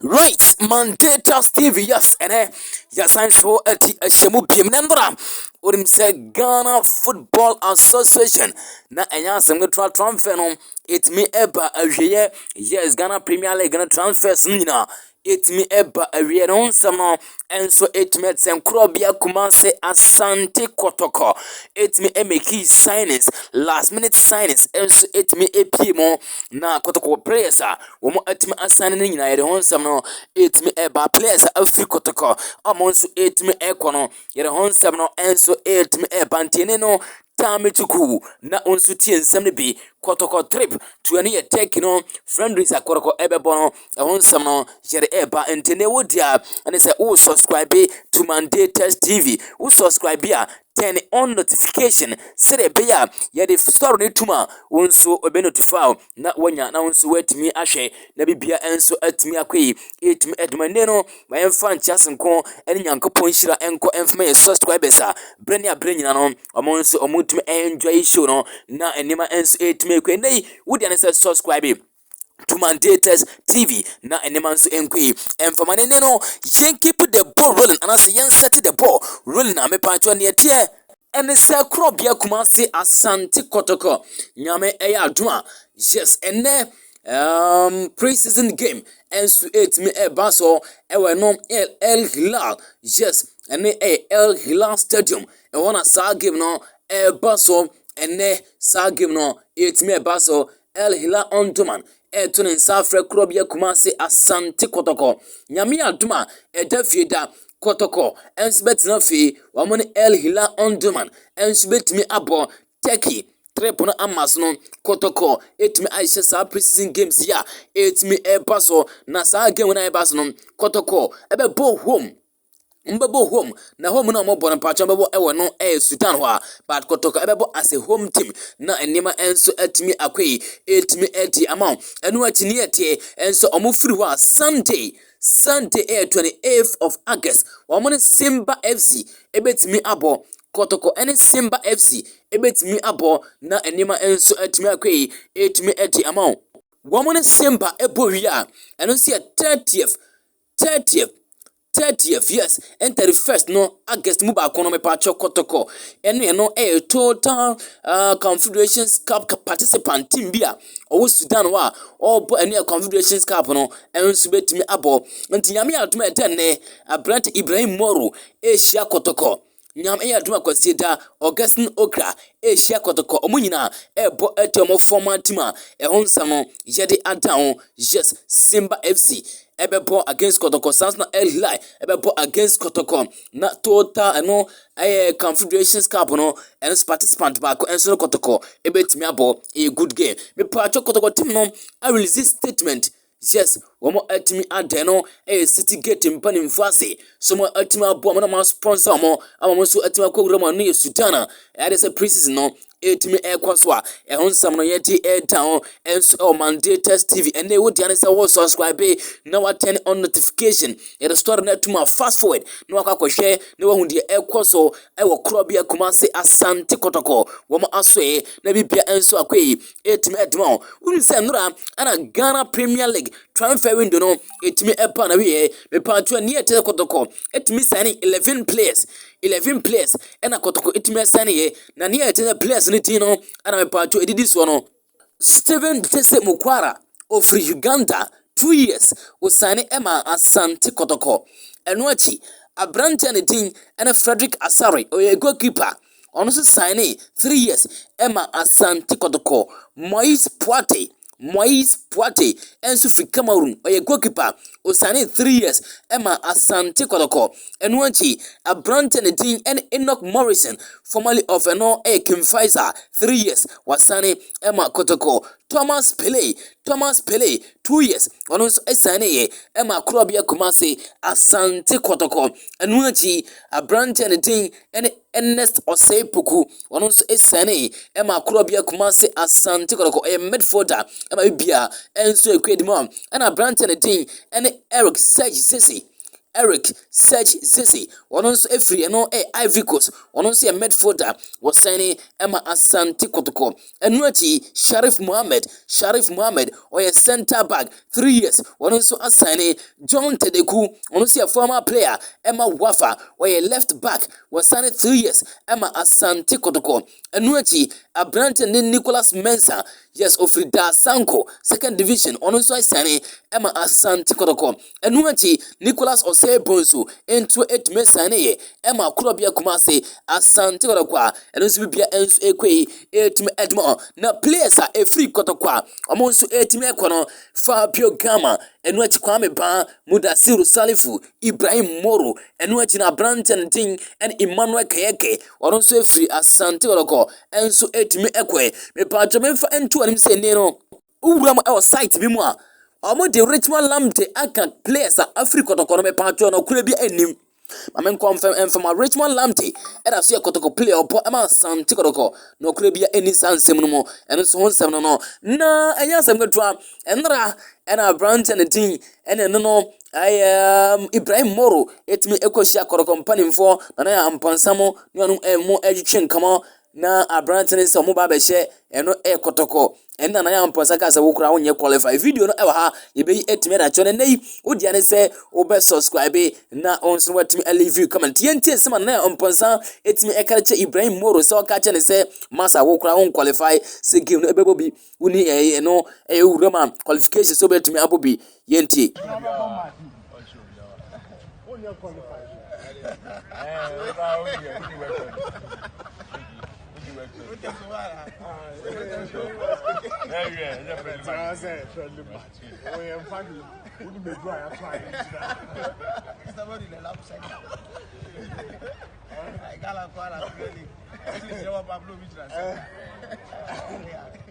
Right, Mandatas TV, yes, yes, I'm sure at the Shamu Pimnandra. Urim say Ghana Football Association. Na anyasem go transfer no. It me eba awie. Yes, Ghana Premier League gonna transfers nina. It me eba awie no nsam and so it me sen krobia Kumase Asante Kotoko. It me emeki signings, last minute signings, and so it me epimo na Kotoko players womo it me asane nina yede honsam no. It me eba players afri Kotoko. Amonso it me ekono yede honsam no and so it me eba ntene no. Time to cool. Na unsuti and some be Kotoko trip to any attack no friendlies a Kotoko ebebono a honsam jere eba and tenewodia and they say oh subscribe to Mandatas TV. Who subscribe here? Turn on notification. Say be ya the story tuma unso obe notify na wanya na unso wet me ashe na bibia enso at me akwi it me edmaneno my fan chasenko any yankopon shira enko enfme subscribers brenya brenya no omonso omutme enjoy show no na enima enso it me kwenei wudi anese subscribe to Mandatas TV na enemanso enkwi enfamane no yen keep the ball rolling and as yen set the ball rolling na me pancho ne tie ene se krobia Kumase Asante Kotoko nyame eya aduma yes ene pre-season game enso it me e baso ewe no El Hilal yes ene El Hilal stadium e wona sa game no e baso ene sa game no it me e baso El Hilal Onduman eto nsa afre krobia Kumase Asante Kotoko nyame aduma edafieda Kotoko enso betina fi wamone El Hilal Onduman enso betimi abo Turkey trip no amas no Kotoko etimi aisha sa preseason games ya etimi ebaso na sa game na ebaso no Kotoko ebebo home mbebo home na home na mo bon pacho mbebo ewo no Sudan ho but Kotoko ebebo as a home team na enima enso atimi akwei etimi eti amount enu atini etie enso omofiri ho Sunday 28th of August wamone Simba FC ebetimi abo Kotoko any Simba FC ebetimi abo na enima enso atimi akwei etimi eti amount wamone Simba ebo wi a eno se 30th yes and 31st no August mu ba kono me pa Kotoko eno no total Confederations Cup participant team bia owo Sudan wa obo eno Confederations Cup no enso betimi abo nti nyame atuma etenne Abrante Ibrahim Moro Asia Kotoko nyame aduma kwasieda Augustine Okra Asia Kotoko omunyina ebo etemo former team a ehonsam no yede adan yes Simba FC ebebo against Kotoko Sansna El Hilal ebebo against Kotoko na total no Confederations Cup no and participant back and so Kotoko ebetimi abo a good game me pa Kotoko team no I release statement. Yes, womo atimi adeno city gate mpani mfase somo atimi abo mo na ma sponsor mo ama so atimi akogura mo no Sudan e say preseason no etimi ekwaso a ehonsam no yeti down enso Mandatas TV and they would say wo subscribe na turn on notification e restore na tuma fast forward no akwa share na wahu de ekwaso e wo krobia Kumase Asante Kotoko womo asoe na bibia enso akwai etimi edmo unu se nura ana Ghana Premier League transfer window no etimi epa na we me pantua ne ete Kotoko etimi signing 11 players ena Kotoko etimi signing na ne ete players ni tino ana me pantua edidi so no Steven Tese Mukwara of Uganda 2 years usane ema Asante Kotoko eno achi Abrante ne din ena Frederick Asare oye goalkeeper ono so signing 3 years ema Asante Kotoko Moise Poite enso fi Cameroon oye goalkeeper osane 3 years ema Asante Kotoko enuanchi Abrante ne din en Enoch Morrison formerly of Kim Pfizer 3 years wasane ema Kotoko Thomas Pele 2 years onso esane ema krobia Kumase Asante Kotoko enuanchi Abrante ne din en Ernest Oseipoku onso esane ema krobia Kumase Asante Kotoko e midfielder ema bia enso ekwedimo ana Abrante ne din ene Eric Sesi Eric Serge Zesi ono nso efiri eno Ivory Coast ono nso ye midfielder was signing Emma Asante Kotoko enu achi Sharif Mohammed or a center back 3 years ono nso assigning John Tedeku ono nso a former player Emma Wafa or a left back was signing 3 years Emma Asante Kotoko enu achi Abrante Nicholas Mensah yes Ofrida Sanko second division ono nso assigning Emma Asante Kotoko enu achi Nicholas Osebonso into 8 mesane Emma Kurobia Kumase Asante Kotoko enu nso bibia enso ekwe etim edmo na players a free Kotoko omo nso etim ekono Fabio Gama enu achi Kwame Ba Mudasiru Salifu Ibrahim Moro enu achi na Branton Ding and Emmanuel Kayeke ono nso free Asante Kotoko enso etim ekwe me pa memfa ento anim se ne no uwuram e site bi mu a omo de Richmond Lamptey aka players a Africa Kotoko no me pa no kura bi anim Mamen confirm from Richmond Lamptey era so Kotoko player opo ama Asante Kotoko no kura bi ani sansem no mo eno so honsem no na enya sem gatoa enra ena Branton Ding ene no Ibrahim Moro etimi ekoshia Kotoko mpanimfo na ya ampansamo ne anu mo agitwen kama na Abrante se mo ba be hye eno Kotoko ena na ya mposa ka se wo kura wonye qualify video no e wa ha ye be etime da chone nei odia ne se wo be subscribe na onso watimi leave comment yenti se man na mposa etime ekarache Ibrahim Moro se o ka che ne se masa wo kura won qualify se game no ebebobi uni no urama qualification so be etime abobi yenti I